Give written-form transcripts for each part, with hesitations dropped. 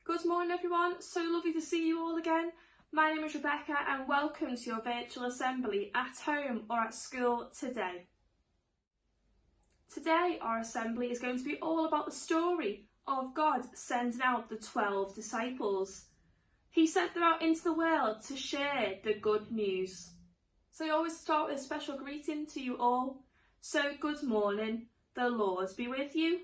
Good morning everyone, so lovely to see you all again. My name is Rebecca and welcome to your virtual assembly at home or at school today. Today our assembly is going to be all about the story of God sending out the 12 disciples. He sent them out into the world to share the good news. So I always start with a special greeting to you all. So good morning, the Lord be with you.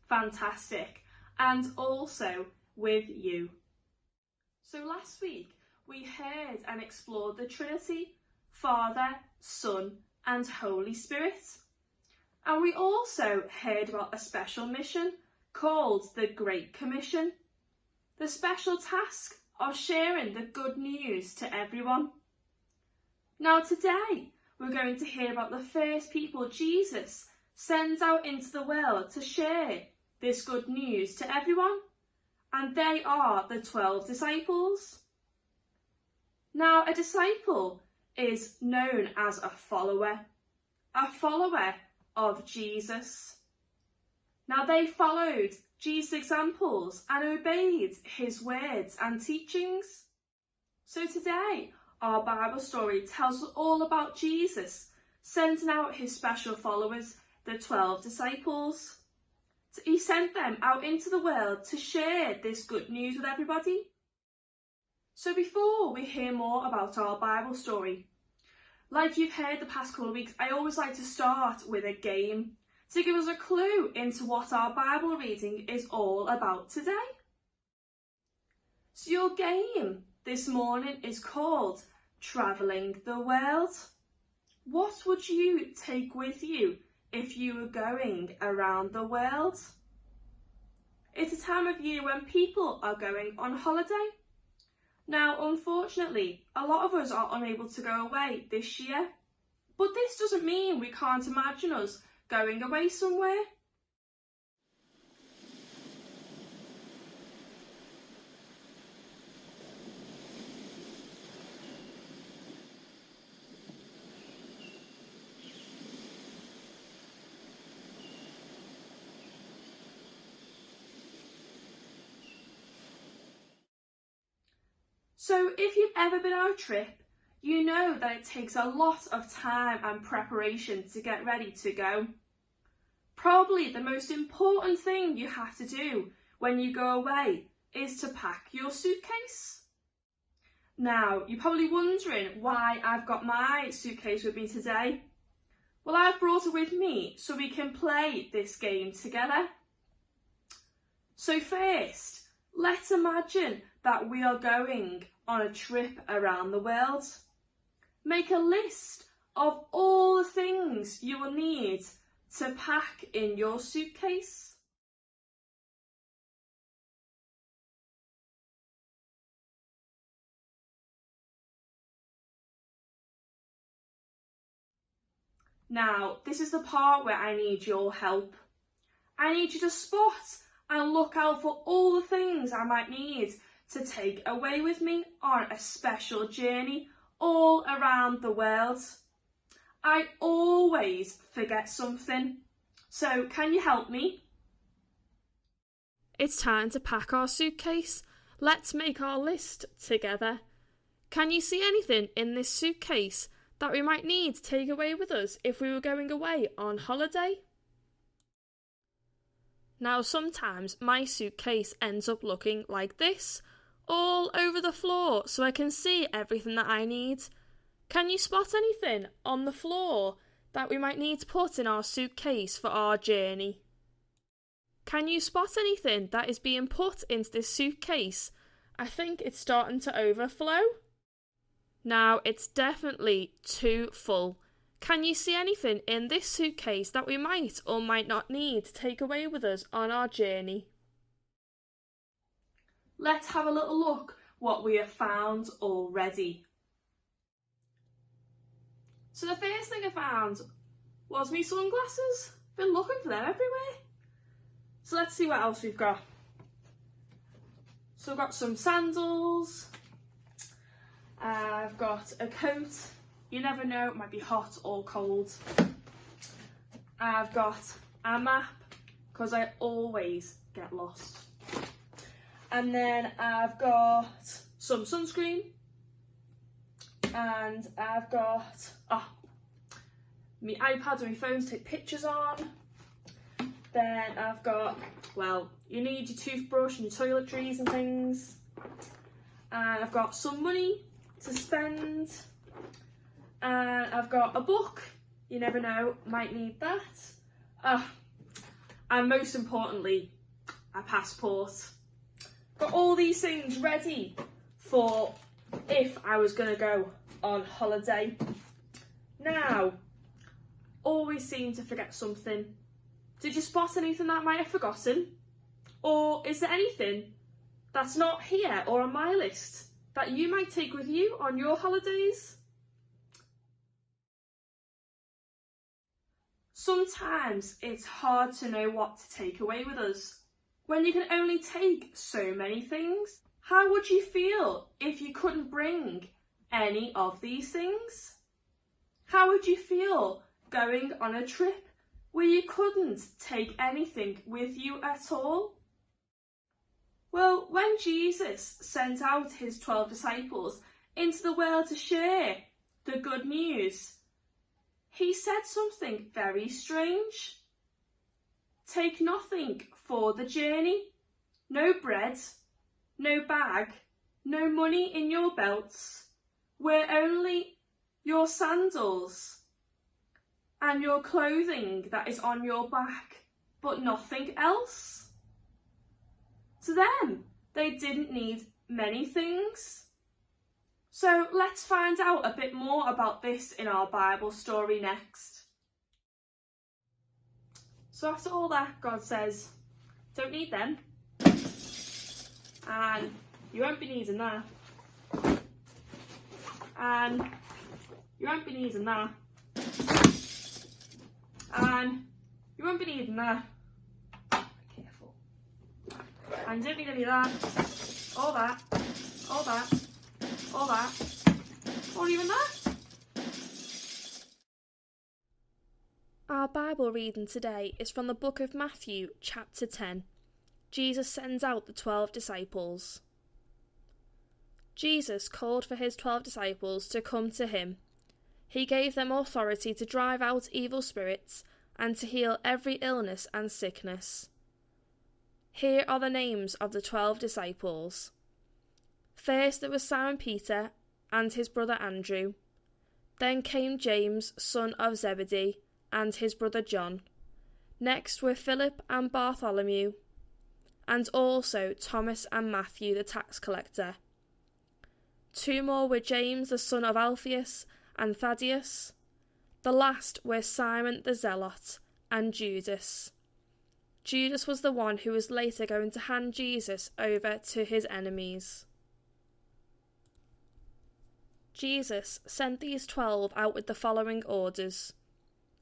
Fantastic, and also with you. So last week we heard and explored the Trinity, Father, Son and Holy Spirit. And we also heard about a special mission called the Great Commission, the special task of sharing the good news to everyone. Now today we're going to hear about the first people Jesus sends out into the world to share this good news to everyone, and they are the 12 disciples. Now a disciple is known as a follower of Jesus. Now they followed Jesus' examples and obeyed his words and teachings. So today our Bible story tells us all about Jesus sending out his special followers, the 12 disciples. He sent them out into the world to share this good news with everybody. So before we hear more about our Bible story, like you've heard the past couple of weeks, I always like to start with a game to give us a clue into what our Bible reading is all about today. So your game this morning is called Travelling the World. What would you take with you if you were going around the world? It's a time of year when people are going on holiday. Now, unfortunately, a lot of us are unable to go away this year, but this doesn't mean we can't imagine us going away somewhere. So if you've ever been on a trip, you know that it takes a lot of time and preparation to get ready to go. Probably the most important thing you have to do when you go away is to pack your suitcase. Now, you're probably wondering why I've got my suitcase with me today. Well, I've brought it with me so we can play this game together. So first, let's imagine that we are going on a trip around the world. Make a list of all the things you will need to pack in your suitcase. Now, this is the part where I need your help. I need you to spot and look out for all the things I might need to take away with me on a special journey all around the world. I always forget something, so can you help me? It's time to pack our suitcase. Let's make our list together. Can you see anything in this suitcase that we might need to take away with us if we were going away on holiday? Now sometimes my suitcase ends up looking like this, all over the floor so I can see everything that I need. Can you spot anything on the floor that we might need to put in our suitcase for our journey? Can you spot anything that is being put into this suitcase? I think it's starting to overflow. Now it's definitely too full. Can you see anything in this suitcase that we might or might not need to take away with us on our journey? Let's have a little look what we have found already. So the first thing I found was my sunglasses. Been looking for them everywhere. So let's see what else we've got. So I've got some sandals. I've got a coat. You never know, it might be hot or cold. I've got a map because I always get lost. And then I've got some sunscreen, and I've got my iPad and my phone to take pictures on. Then I've got, well, you need your toothbrush and your toiletries and things. And I've got some money to spend. And I've got a book, you never know, might need that. And most importantly, a passport. Got all these things ready for if I was going to go on holiday. Now, always seem to forget something. Did you spot anything that I might have forgotten? Or is there anything that's not here or on my list that you might take with you on your holidays? Sometimes it's hard to know what to take away with us when you can only take so many things. How would you feel if you couldn't bring any of these things? How would you feel going on a trip where you couldn't take anything with you at all? Well, when Jesus sent out his 12 disciples into the world to share the good news, he said something very strange. Take nothing for the journey, no bread, no bag, no money in your belts, wear only your sandals and your clothing that is on your back, but nothing else. To them, they didn't need many things. So let's find out a bit more about this in our Bible story next. So after all that, God says, don't need them. And you won't be needing that. And you won't be needing that. And you won't be needing that. Careful. And you don't need any of that. All that. All that. All that. Or even that. Our Bible reading today is from the book of Matthew, chapter 10. Jesus sends out the 12 disciples. Jesus called for his 12 disciples to come to him. He gave them authority to drive out evil spirits and to heal every illness and sickness. Here are the names of the 12 disciples. First there was Simon Peter and his brother Andrew. Then came James, son of Zebedee, and his brother John. Next were Philip and Bartholomew, and also Thomas and Matthew the tax collector. Two more were James the son of Alphaeus and Thaddeus. The last were Simon the Zealot and Judas. Judas was the one who was later going to hand Jesus over to his enemies. Jesus sent these 12 out with the following orders.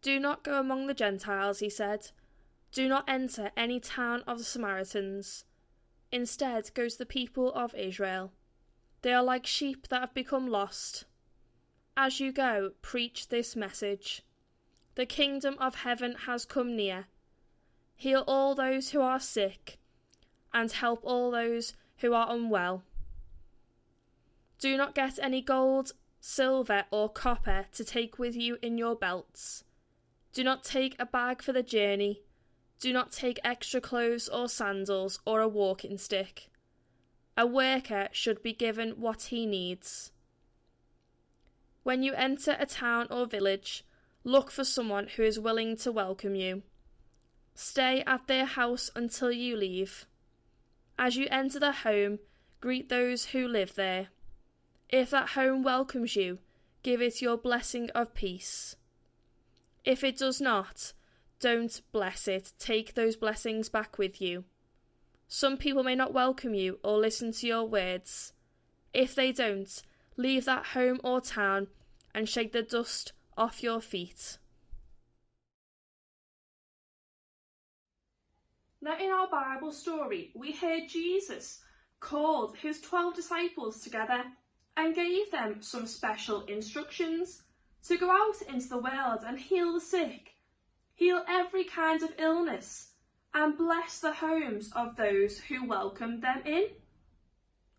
Do not go among the Gentiles, he said. Do not enter any town of the Samaritans. Instead, go to the people of Israel. They are like sheep that have become lost. As you go, preach this message. The kingdom of heaven has come near. Heal all those who are sick, and help all those who are unwell. Do not get any gold, silver, or copper to take with you in your belts. Do not take a bag for the journey. Do not take extra clothes or sandals or a walking stick. A worker should be given what he needs. When you enter a town or village, look for someone who is willing to welcome you. Stay at their house until you leave. As you enter the home, greet those who live there. If that home welcomes you, give it your blessing of peace. If it does not, don't bless it. Take those blessings back with you. Some people may not welcome you or listen to your words. If they don't, leave that home or town and shake the dust off your feet. Now in our Bible story, we heard Jesus called his 12 disciples together and gave them some special instructions to go out into the world and heal the sick, heal every kind of illness, and bless the homes of those who welcomed them in.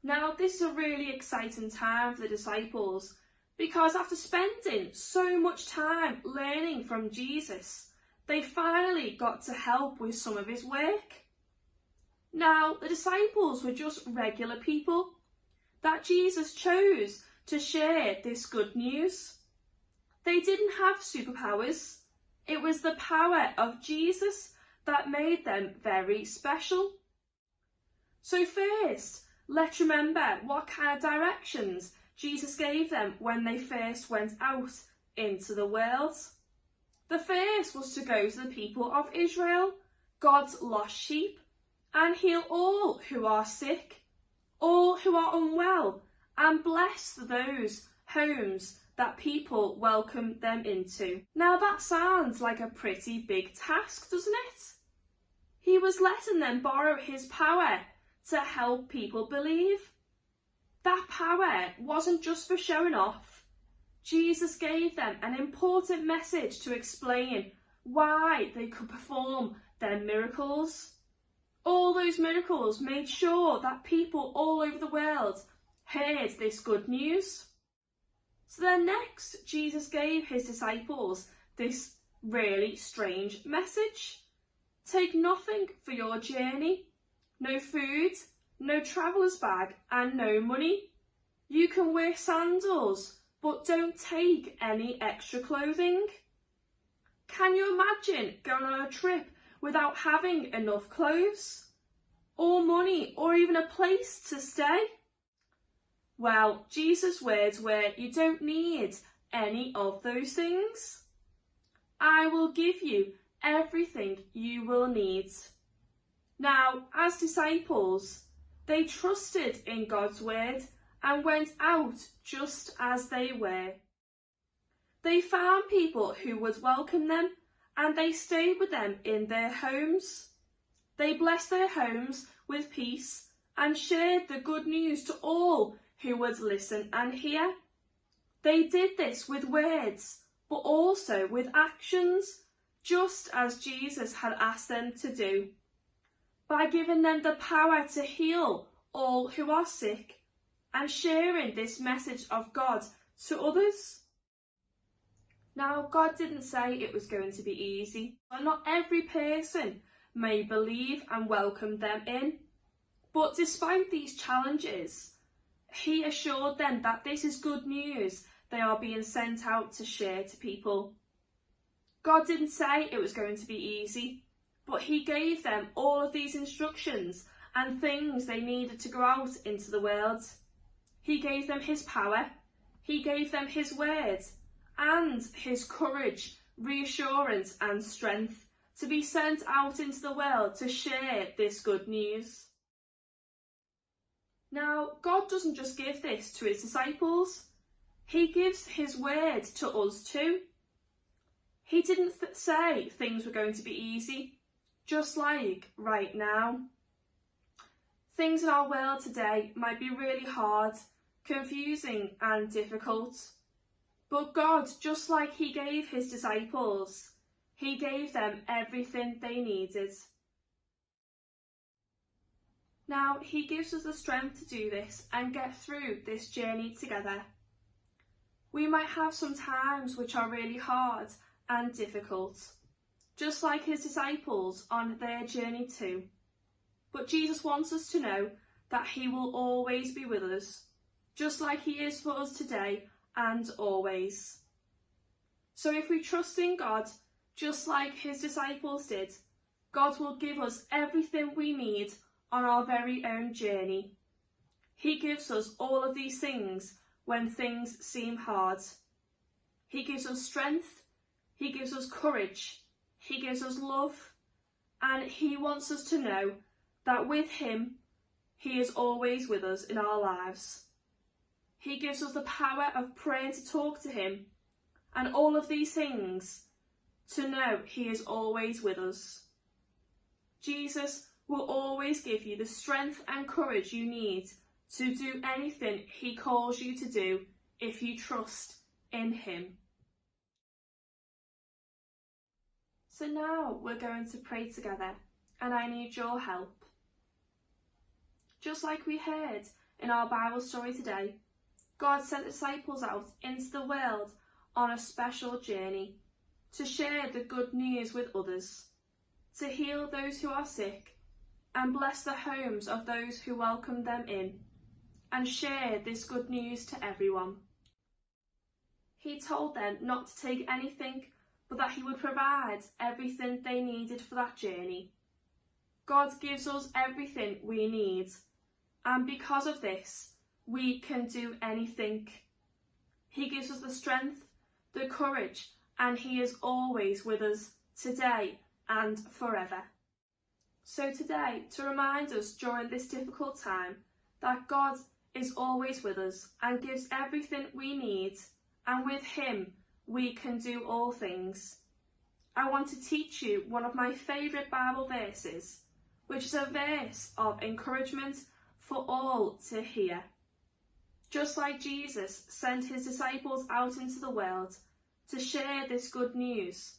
Now, this is a really exciting time for the disciples, because after spending so much time learning from Jesus, they finally got to help with some of his work. Now, the disciples were just regular people that Jesus chose to share this good news. They didn't have superpowers. It was the power of Jesus that made them very special. So first, let's remember what kind of directions Jesus gave them when they first went out into the world. The first was to go to the people of Israel, God's lost sheep, and heal all who are sick, all who are unwell, and bless those homes that people welcome them into. Now that sounds like a pretty big task, doesn't it? He was letting them borrow his power to help people believe. That power wasn't just for showing off. Jesus gave them an important message to explain why they could perform their miracles. All those miracles made sure that people all over the world heard this good news. So then next, Jesus gave his disciples this really strange message. Take nothing for your journey. No food, no traveller's bag, and no money. You can wear sandals, but don't take any extra clothing. Can you imagine going on a trip without having enough clothes, or money, or even a place to stay? Well, Jesus' words were, you don't need any of those things. I will give you everything you will need. Now, as disciples, they trusted in God's word and went out just as they were. They found people who would welcome them, and they stayed with them in their homes. They blessed their homes with peace and shared the good news to all who would listen and hear. They did this with words, but also with actions, just as Jesus had asked them to do, by giving them the power to heal all who are sick and sharing this message of God to others. Now, God didn't say it was going to be easy, and not every person may believe and welcome them in. But despite these challenges, he assured them that this is good news they are being sent out to share to people. God didn't say it was going to be easy, but he gave them all of these instructions and things they needed to go out into the world. He gave them his power, he gave them his word, and his courage, reassurance and strength to be sent out into the world to share this good news. Now, God doesn't just give this to his disciples, he gives his word to us too. He didn't say things were going to be easy, just like right now. Things in our world today might be really hard, confusing and difficult. But God, just like he gave his disciples, he gave them everything they needed. Now, he gives us the strength to do this and get through this journey together. We might have some times which are really hard and difficult, just like his disciples on their journey too. But Jesus wants us to know that he will always be with us, just like he is for us today and always. So if we trust in God, just like his disciples did, God will give us everything we need on our very own journey. He gives us all of these things when things seem hard. He gives us strength, he gives us courage, he gives us love, and he wants us to know that with him, he is always with us in our lives. He gives us the power of prayer to talk to him, and all of these things to know he is always with us. Jesus will always give you the strength and courage you need to do anything he calls you to do if you trust in him. So now we're going to pray together, and I need your help. Just like we heard in our Bible story today, God sent disciples out into the world on a special journey to share the good news with others, to heal those who are sick and bless the homes of those who welcome them in, and share this good news to everyone. He told them not to take anything, but that he would provide everything they needed for that journey. God gives us everything we need, and because of this, we can do anything. He gives us the strength, the courage, and he is always with us today and forever. So today, to remind us during this difficult time that God is always with us and gives everything we need, and with him we can do all things, I want to teach you one of my favourite Bible verses, which is a verse of encouragement for all to hear. Just like Jesus sent his disciples out into the world to share this good news,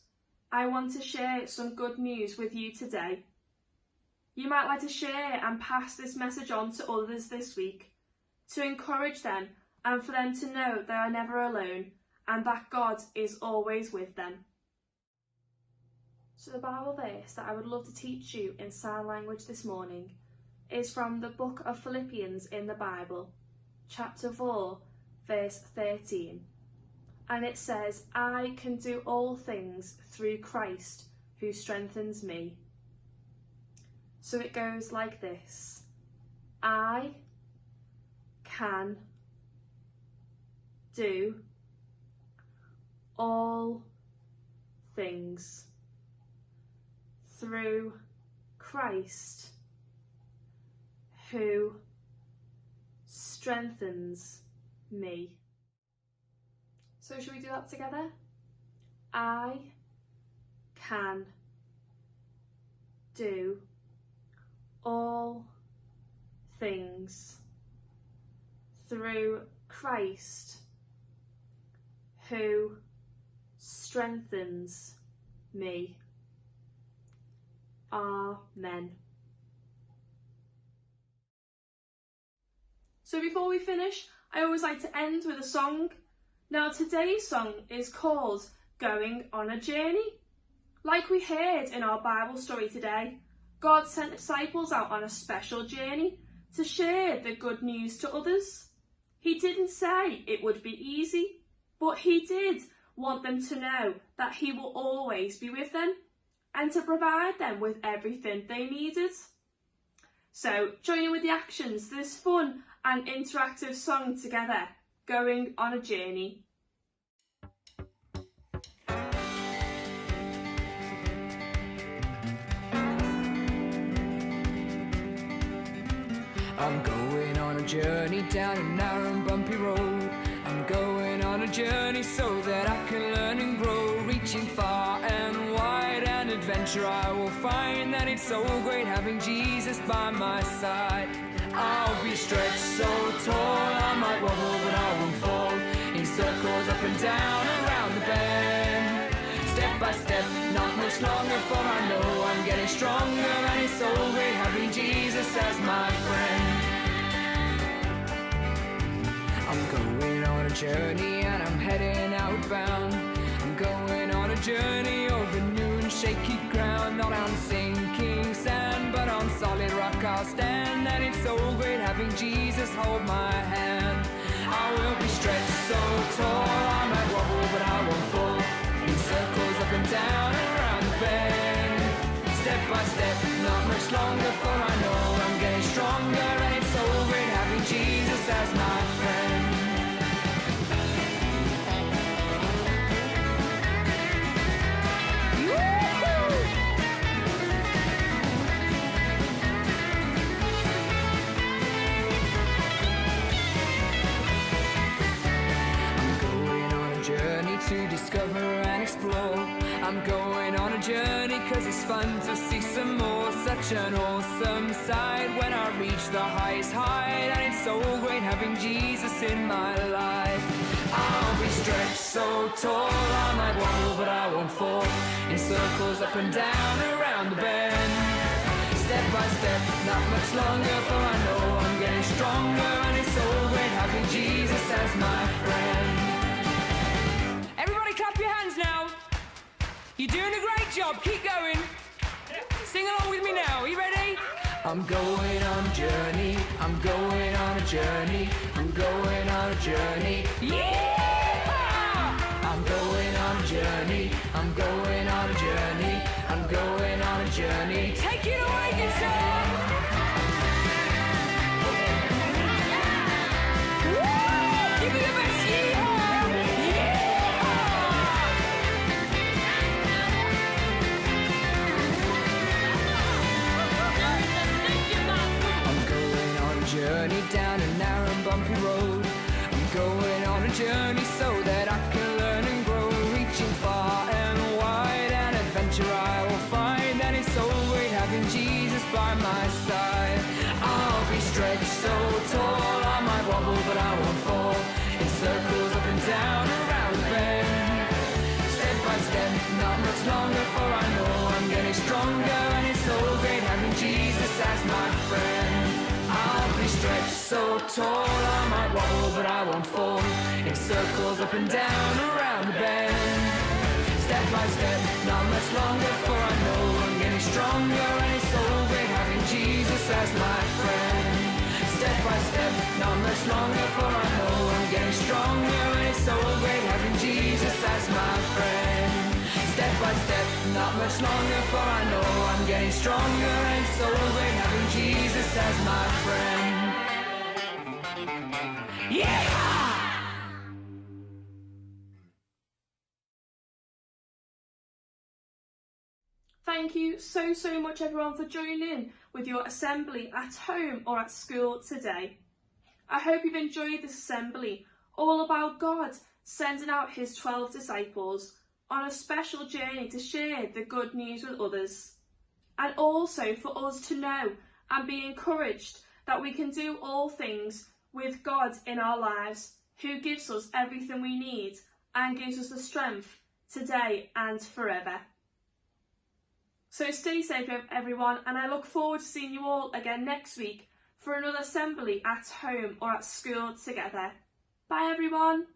I want to share some good news with you today. You might like to share and pass this message on to others this week, to encourage them and for them to know they are never alone and that God is always with them. So the Bible verse that I would love to teach you in sign language this morning is from the book of Philippians in the Bible, chapter 4, verse 13. And it says, I can do all things through Christ who strengthens me. So it goes like this: I can do all things through Christ who strengthens me. So should we do that together? I can do all things through Christ who strengthens me. Amen. So before we finish, I always like to end with a song. Now today's song is called Going on a Journey. Like we heard in our Bible story today, God sent disciples out on a special journey to share the good news to others. He didn't say it would be easy, but he did want them to know that he will always be with them and to provide them with everything they needed. So join in with the actions, this fun and interactive song together, Going on a Journey. I'm going on a journey down a narrow and bumpy road. I'm going on a journey so that I can learn and grow, reaching far and wide, and adventure I will find that it's so great having Jesus by my side. I'll be stretched so tall, I might wobble but I won't fall, in circles up and down around the bend. Step by step, not much longer, for I know I'm getting stronger, and it's so great having Jesus as my friend. I'm going on a journey and I'm heading outbound. I'm going on a journey over new and shaky ground, not on sinking sand but on solid rock I'll stand, and it's so great having Jesus hold my hand. I will be stretched so tall, I might wobble but I won't fall, in circles up and down around the bend. Step by step, not much longer, for I know I'm getting stronger, and it's so great having Jesus as my friend. To discover and explore, I'm going on a journey 'cause it's fun to see some more. Such an awesome sight when I reach the highest height, and it's so great having Jesus in my life. I'll be stretched so tall, I might wobble but I won't fall, in circles up and down around the bend. by step, not much longer, for I know I'm getting stronger, and it's so great having Jesus as my friend. Everybody clap your hands now. You're doing a great job, keep going. Sing along with me now, are you ready? I'm going on a journey, I'm going on a journey, I'm going on a journey, yeah! I'm going on a journey, I'm going on a journey, I'm going on a journey. Take it away, guitar! Woo! Give me the best yeehaw! Yeah! I'm going on a journey down a narrow and bumpy road. I'm going on a journey so that I can learn and grow, reaching far and wide, an adventure I will find, and it's so great having Jesus by my side. I'll be stretched so tall, I might wobble but I won't fall, in circles up and down around the bend. Step by step, not much longer, for I know I'm getting stronger, and it's so great having Jesus as my friend. I'll be stretched so tall, I might wobble but I won't fall, in circles up and down around the bend. Step by step, not much longer, for I know I'm getting stronger, and it's so great having Jesus as my friend. Step by step, not much longer, for I know I'm getting stronger, and it's so great having Jesus as my friend. Step by step, not much longer, for I know I'm getting stronger, and it's so great having Jesus as my friend. Yeah! Thank you so much everyone for joining in with your assembly at home or at school today. I hope you've enjoyed this assembly all about God sending out his 12 disciples on a special journey to share the good news with others, and also for us to know and be encouraged that we can do all things with God in our lives, who gives us everything we need and gives us the strength today and forever. So stay safe everyone, and I look forward to seeing you all again next week for another assembly at home or at school together. Bye everyone.